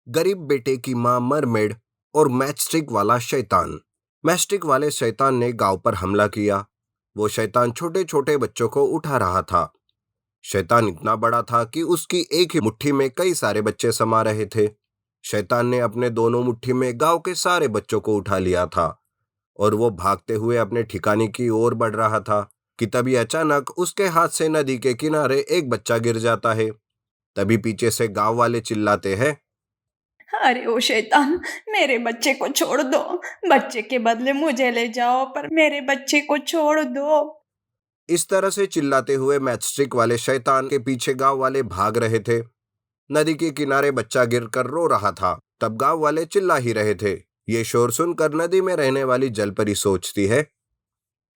गरीब बेटे की मां मरमेड और मैचस्टिक वाला शैतान। मैचस्टिक वाले शैतान ने गांव पर हमला किया। वो शैतान छोटे छोटे बच्चों को उठा रहा था। शैतान इतना बड़ा था कि उसकी एक ही मुट्ठी में कई सारे बच्चे समा रहे थे। शैतान ने अपने दोनों मुट्ठी में गांव के सारे बच्चों को उठा लिया था और वो भागते हुए अपने ठिकाने की ओर बढ़ रहा था कि तभी अचानक उसके हाथ से नदी के किनारे एक बच्चा गिर जाता है। तभी पीछे से गांव वाले चिल्लाते हैं, अरे ओ शैतान, मेरे बच्चे को छोड़ दो। बच्चे के बदले मुझे ले जाओ, पर मेरे बच्चे को छोड़ दो। इस तरह से चिल्लाते हुए मैचस्टिक वाले शैतान के पीछे गांव वाले भाग रहे थे। नदी के किनारे बच्चा गिरकर रो रहा था। तब गांव वाले चिल्ला ही रहे थे। ये शोर सुनकर नदी में रहने वाली जलपरी सोचती है,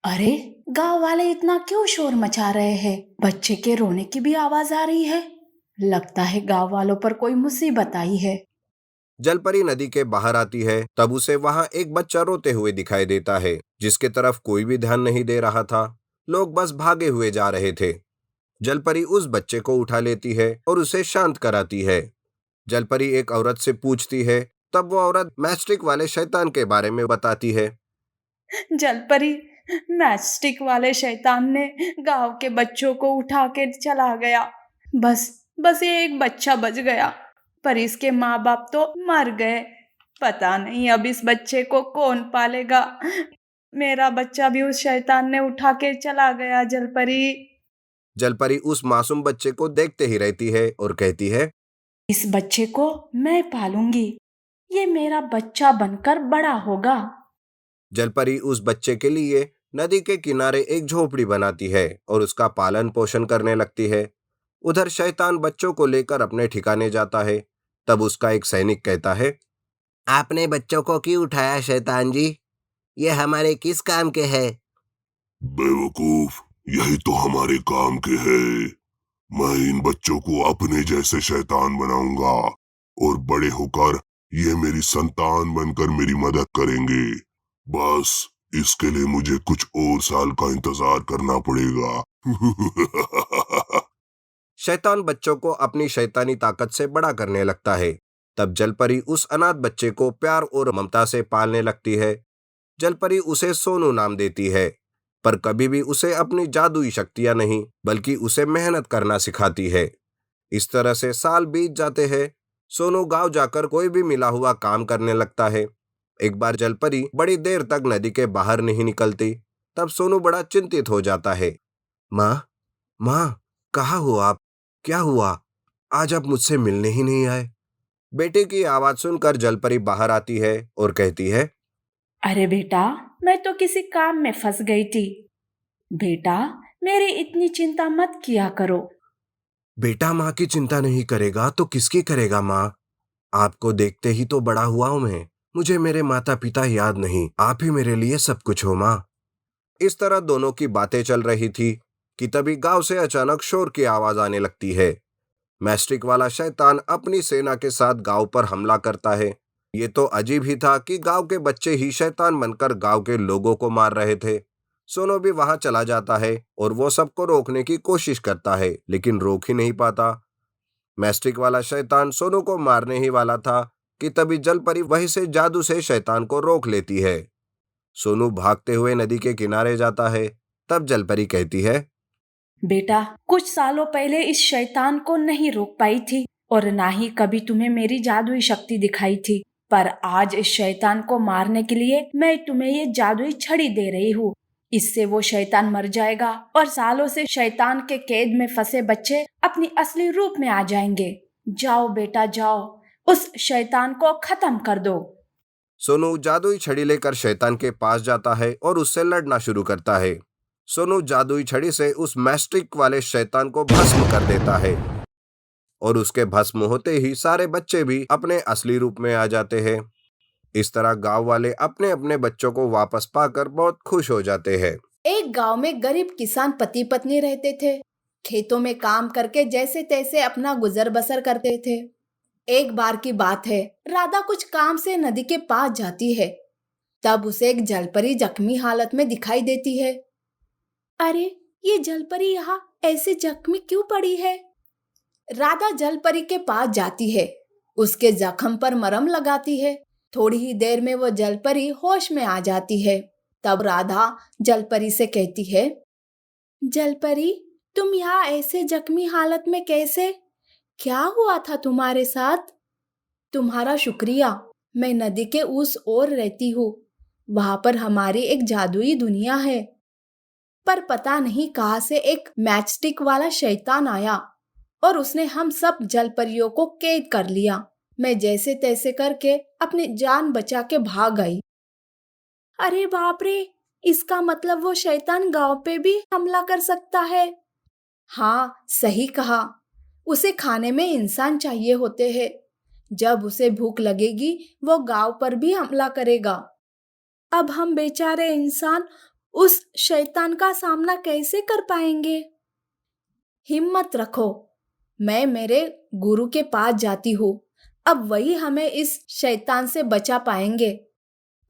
अरे, गांव वाले इतना क्यों शोर मचा रहे हैं? बच्चे के रोने की भी आवाज आ रही है। लगता है गांव वालों पर कोई मुसीबत आई है। जलपरी नदी के बाहर आती है। तब उसे वहां एक बच्चा रोते हुए दिखाई देता है, जिसके तरफ कोई भी ध्यान नहीं दे रहा था। लोग बस भागे हुए जा रहे थे। जलपरी उस बच्चे को उठा लेती है और उसे शांत कराती है। जलपरी एक औरत से पूछती है। तब वो औरत मैस्टिक वाले शैतान के बारे में बताती है। जलपरी, मैचस्टिक वाले शैतान ने गांव के बच्चों को उठा के चला गया। बस बस ये एक बच्चा बच गया, पर इसके माँ बाप तो मर गए। पता नहीं अब इस बच्चे को कौन पालेगा। मेरा बच्चा भी उस शैतान ने उठा के चला गया। जलपरी, जलपरी उस मासूम बच्चे को देखते ही रहती है और कहती है, इस बच्चे को मैं पालूंगी। ये मेरा बच्चा बनकर बड़ा होगा। जलपरी उस बच्चे के लिए नदी के किनारे एक झोपड़ी बनाती है और उसका पालन पोषण करने लगती है। उधर शैतान बच्चों को लेकर अपने ठिकाने जाता है। तब उसका एक सैनिक कहता है, आपने बच्चों को क्यों उठाया शैतान जी? ये हमारे किस काम के हैं? बेवकूफ, यही तो हमारे काम के हैं। मैं इन बच्चों को अपने जैसे शैतान बनाऊंगा और बड़े होकर ये मेरी संतान बनकर मेरी मदद करेंगे। बस इसके लिए मुझे कुछ और साल का इंतजार करना पड़ेगा। शैतान बच्चों को अपनी शैतानी ताकत से बड़ा करने लगता है। तब जलपरी उस अनाथ बच्चे को प्यार और ममता से पालने लगती है। जलपरी उसे सोनू नाम देती है, पर कभी भी उसे अपनी जादुई शक्तियां नहीं, बल्कि उसे मेहनत करना सिखाती है। इस तरह से साल बीत जाते हैं। सोनू गांव जाकर कोई भी मिला हुआ काम करने लगता है। एक बार जलपरी बड़ी देर तक नदी के बाहर नहीं निकलती। तब सोनू बड़ा चिंतित हो जाता है। माँ, माँ, कहाँ हो आप? क्या हुआ? आज आप मुझसे मिलने ही नहीं आए। बेटे की आवाज सुनकर जलपरी बाहर आती है और कहती है, अरे बेटा, मैं तो किसी काम में फंस गई थी। बेटा, मेरी इतनी चिंता मत किया करो। बेटा माँ की चिंता नहीं करेगा तो किसकी करेगा माँ? आपको देखते ही तो बड़ा हुआ हूं मैं। मुझे मेरे माता पिता याद नहीं, आप ही मेरे लिए सब कुछ हो माँ। इस तरह दोनों की बातें चल रही थी कि तभी गांव से अचानक शोर की आवाज आने लगती है। मैस्टिक वाला शैतान अपनी सेना के साथ गांव पर हमला करता है। ये तो अजीब ही था कि गांव के बच्चे ही शैतान बनकर गांव के लोगों को मार रहे थे। सोनू भी वहां चला जाता है और वो सबको रोकने की कोशिश करता है, लेकिन रोक ही नहीं पाता। मैस्टिक वाला शैतान सोनू को मारने ही वाला था कि तभी जलपरी वहीं से जादू से शैतान को रोक लेती है। सोनू भागते हुए नदी के किनारे जाता है। तब जलपरी कहती है, बेटा, कुछ सालों पहले इस शैतान को नहीं रोक पाई थी और ना ही कभी तुम्हें मेरी जादुई शक्ति दिखाई थी। पर आज इस शैतान को मारने के लिए मैं तुम्हें ये जादुई छड़ी दे रही हूँ। इससे वो शैतान मर जाएगा और सालों से शैतान के कैद में फंसे बच्चे अपनी असली रूप में आ जाएंगे। जाओ बेटा, जाओ, उस शैतान को खत्म कर दो। सोनू जादुई छड़ी लेकर शैतान के पास जाता है और उससे लड़ना शुरू करता है। सोनू जादुई छड़ी से उस मैस्टिक वाले शैतान को भस्म कर देता है और उसके भस्म होते ही सारे बच्चे भी अपने असली रूप में आ जाते हैं। इस तरह गांव वाले अपने अपने बच्चों को वापस पाकर बहुत खुश हो जाते हैं। एक गांव में गरीब किसान पति पत्नी रहते थे। खेतों में काम करके जैसे तैसे अपना गुजर बसर करते थे। एक बार की बात है, राधा कुछ काम से नदी के पास जाती है। तब उसे एक जलपरी जख्मी हालत में दिखाई देती है। अरे, ये जलपरी यहाँ ऐसे जख्मी क्यों पड़ी है? राधा जलपरी के पास जाती है। उसके जख्म पर मरहम लगाती है। थोड़ी ही देर में वो जलपरी होश में आ जाती है। तब राधा जलपरी से कहती है, जलपरी, तुम यहाँ ऐसे जख्मी हालत में कैसे? क्या हुआ था तुम्हारे साथ? तुम्हारा शुक्रिया, मैं नदी के उस ओर रहती हूँ। वहां पर हमारी एक जादुई दुनिया है। पर पता नहीं कहाँ से एक मैचस्टिक वाला शैतान आया और उसने हम सब जलपरियों को कैद कर लिया। मैं जैसे तैसे करके अपनी जान बचा के भाग गई। अरे बाप रे, इसका मतलब वो शैतान गांव पे भी हमला कर सकता है। हाँ, सही कहा। उसे खाने में इंसान चाहिए होते हैं। जब उसे भूख लगेगी वो गांव पर भी हमला करेगा। अब हम बेचारे इंसान उस शैतान का सामना कैसे कर पाएंगे? हिम्मत रखो, मैं मेरे गुरु के पास जाती हूँ। अब वही हमें इस शैतान से बचा पाएंगे।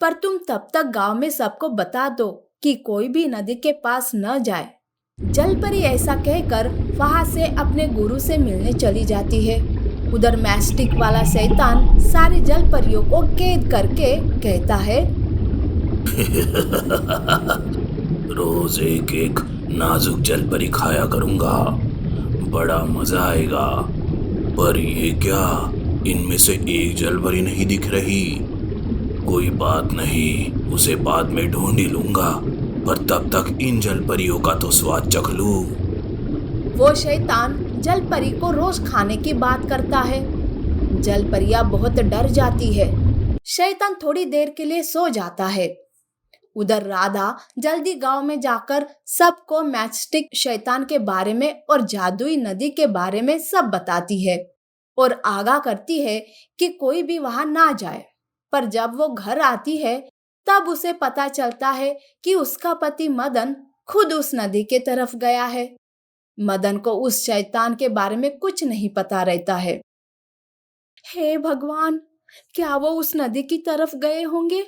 पर तुम तब तक गांव में सबको बता दो कि कोई भी नदी के पास न जाए। जलपरी ऐसा कहकर वहां से अपने गुरु से मिलने चली जाती है। उधर मैस्टिक वाला शैतान सारे जलपरियों को कैद करके कहता है, रोज एक एक नाजुक जलपरी खाया करूंगा, बड़ा मजा आएगा। पर ये क्या, इनमें से एक जलपरी नहीं दिख रही। कोई बात नहीं, उसे बाद में ढूंढ ही लूंगा, पर तब तक इन जलपरियों का तो स्वाद चख लूं। वो शैतान जलपरी को रोज खाने की बात करता है। जलपरियां बहुत डर जाती है। शैतान थोड़ी देर के लिए सो जाता है। उधर राधा जल्दी गांव में जाकर सबको मैचस्टिक शैतान के बारे में और जादुई नदी के बारे में सब बताती है और आगाह करती है कि कोई भी वहां ना जाए। पर जब वो घर आती है तब उसे पता चलता है कि उसका पति मदन खुद उस नदी के तरफ गया है। मदन को उस शैतान के बारे में कुछ नहीं पता रहता है। हे भगवान, क्या वो उस नदी की तरफ गए होंगे?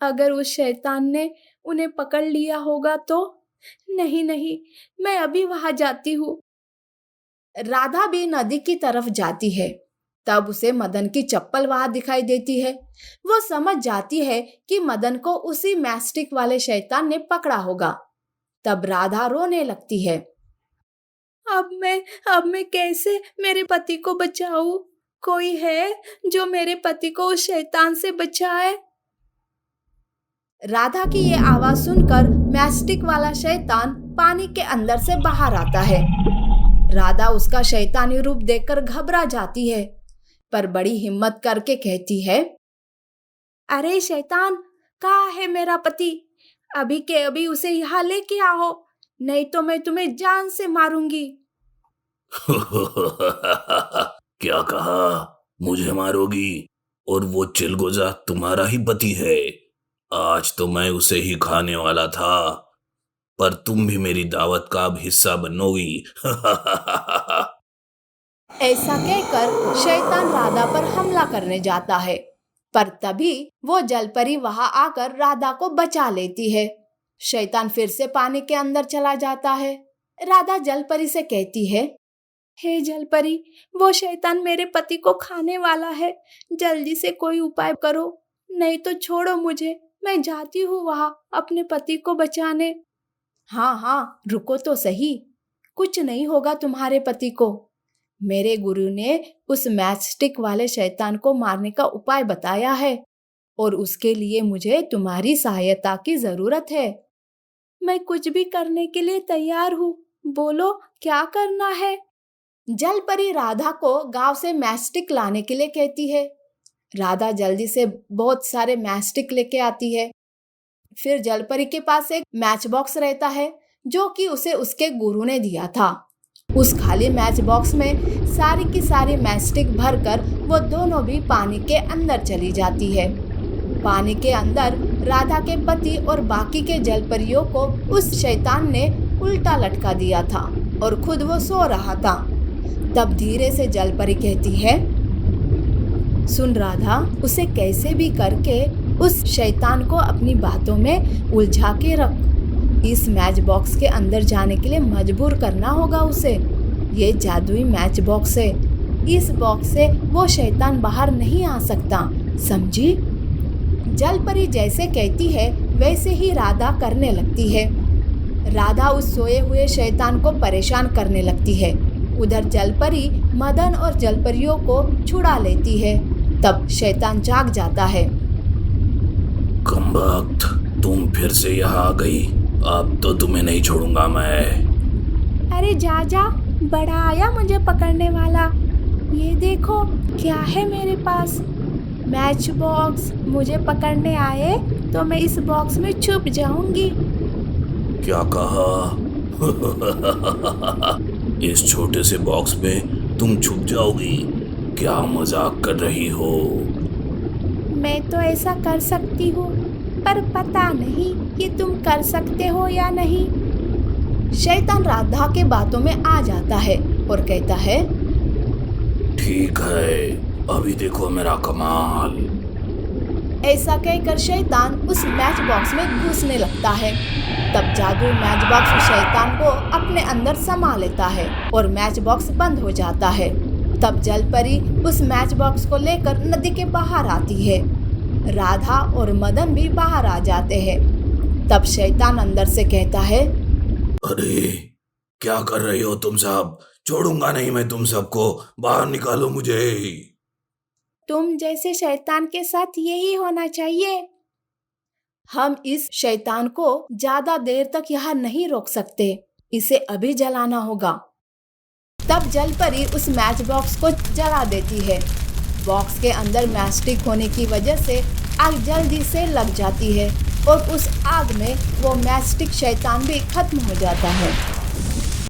अगर उस शैतान ने उन्हें पकड़ लिया होगा तो? नहीं, मैं अभी वहां जाती हूँ। राधा भी नदी की तरफ जाती है। तब उसे मदन की चप्पल वहां दिखाई देती है। वो समझ जाती है कि मदन को उसी मैस्टिक वाले शैतान ने पकड़ा होगा। तब राधा रोने लगती है। अब मैं कैसे मेरे पति को बचाऊं? कोई है जो मेरे पति को उस शैतान से बचाए? राधा की ये आवाज सुनकर मैस्टिक वाला शैतान पानी के अंदर से बाहर आता है। राधा उसका शैतानी रूप देखकर घबरा जाती है, पर बड़ी हिम्मत करके कहती है, अरे शैतान, कहाँ है मेरा पति? अभी के अभी उसे यहाँ लेके आओ, नहीं तो मैं तुम्हें जान से मारूंगी। क्या कहा? मुझे मारोगी? और वो चिलगोजा तुम्हारा ही पति है? आज तो मैं उसे ही खाने वाला था, पर तुम भी मेरी दावत का अब हिस्सा बनोगी। ऐसा कहकर शैतान राधा पर हमला करने जाता है, पर तभी वो जलपरी वहां आकर राधा को बचा लेती है। शैतान फिर से पानी के अंदर चला जाता है। राधा जलपरी से कहती है, हे जलपरी, वो शैतान मेरे पति को खाने वाला है। जल्दी से कोई उपाय करो, नहीं तो छोड़ो मुझे, मैं जाती हूँ वहां अपने पति को बचाने। हाँ, रुको तो सही, कुछ नहीं होगा तुम्हारे पति को। मेरे गुरु ने उस मैचस्टिक वाले शैतान को मारने का उपाय बताया है और उसके लिए मुझे तुम्हारी सहायता की जरूरत है। मैं कुछ भी करने के लिए तैयार हूँ, बोलो क्या करना है? जलपरी राधा को गांव से मैचस्टिक लाने के लिए कहती है। राधा जल्दी से बहुत सारे मैचस्टिक लेके आती है। फिर जलपरी के पास एक मैच बॉक्स रहता है जो कि उसे उसके गुरु ने दिया था। उस खाली मैच बॉक्स में सारी की सारी मैचस्टिक भरकर वो दोनों भी पानी के अंदर चली जाती है। पानी के अंदर राधा के पति और बाकी के जलपरियों को उस शैतान ने उल्टा लटका दिया था और खुद वो सो रहा था। तब धीरे से जलपरी कहती है, सुन राधा, उसे कैसे भी करके उस शैतान को अपनी बातों में उलझा के रख। इस मैच बॉक्स के अंदर जाने के लिए मजबूर करना होगा उसे। ये जादुई मैच बॉक्स है, इस बॉक्स से वो शैतान बाहर नहीं आ सकता, समझी? जलपरी जैसे कहती है वैसे ही राधा करने लगती है। राधा उस सोए हुए शैतान को परेशान करने लगती है। उधर जलपरी मदन और जलपरियों को छुड़ा लेती है। तब शैतान जाग जाता है। कमबख्त, तुम फिर से यहाँ आ गई। अब तो तुम्हें नहीं छोड़ूंगा मैं। अरे जा, बड़ा आया मुझे पकड़ने वाला। ये देखो क्या है मेरे पास, मैच बॉक्स। मुझे पकड़ने आए तो मैं इस बॉक्स में छुप जाऊंगी। क्या कहा? इस छोटे से बॉक्स में तुम छुप जाओगी? क्या मजाक कर रही हो? मैं तो ऐसा कर सकती हूँ, पर पता नहीं कि तुम कर सकते हो या नहीं। शैतान राधा के बातों में आ जाता है और कहता है, ठीक है, अभी देखो मेरा कमाल। ऐसा कहकर शैतान उस मैच बॉक्स में घुसने लगता है। तब जादू मैच बॉक्स शैतान को अपने अंदर समा लेता है और मैच बॉक्स बंद हो जाता है। तब जलपरी उस मैच बॉक्स को लेकर नदी के बाहर आती है। राधा और मदन भी बाहर आ जाते हैं। तब शैतान अंदर से कहता है, अरे क्या कर रही हो तुम सब? छोड़ूंगा नहीं मैं तुम सबको, बाहर निकालो मुझे। तुम जैसे शैतान के साथ यही होना चाहिए। हम इस शैतान को ज्यादा देर तक यहाँ नहीं रोक सकते, इसे अभी जलाना होगा। तब जलपरी उस मैच बॉक्स को जला देती है। बॉक्स के अंदर मैचस्टिक होने की वजह से आग जल्दी से लग जाती है और उस आग में वो मैचस्टिक शैतान भी खत्म हो जाता है।